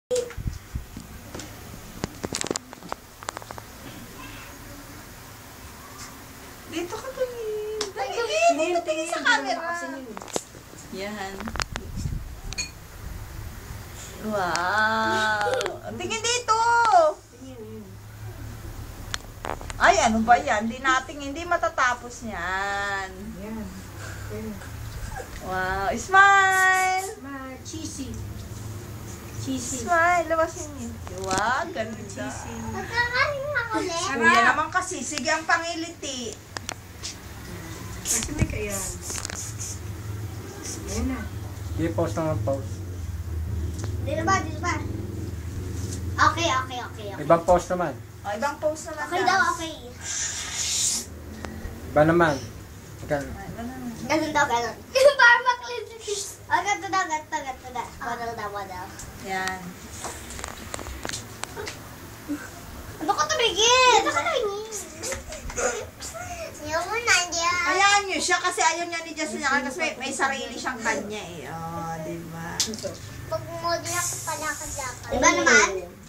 Dito ka tingin. Tingin sa camera. Yan. Wow. Tingin dito. Ay, ano ba yan? Hindi matatapos yan. Yan. Wow. Smile! Cheesy. Smile. Labasin niyo. Wow, ganda. Magkakaroon ako ulit. Kuya naman kasi. Sige ang pangiliti. Kasi may kaya. Ayan na. Sige, pause lang ang pause. Dito ba? Okay. Ibang pause naman. O, ibang pose naman. Okay daw, okay. Iba naman. Ganun. Ay, ganun. Ganun daw. Para maklinis. Oh, ganito daw. Model. Yan. Ano ka tumigil? Yung mo nandiyan. Hayaan nyo siya kasi ayaw niya ni Justin niya kasi may sarili siyang kanya eh. Oh, diba? Pag model ako palakad-lakad. Diba naman?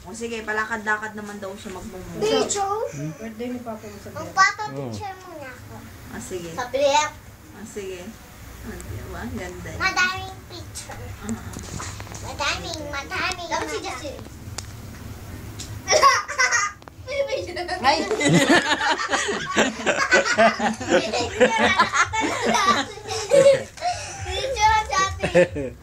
O sige, palakad-lakad naman daw siya magmumuha. Picture? Birthday ni Papa mo sa birthday. Magpapapicture muna ako. Ah, sige. Sa plek. Ah, sige. Ah, diba? Ganda. Madaming picture. Ah, Madaming. Dapat si Justin. Ay! Picture natin.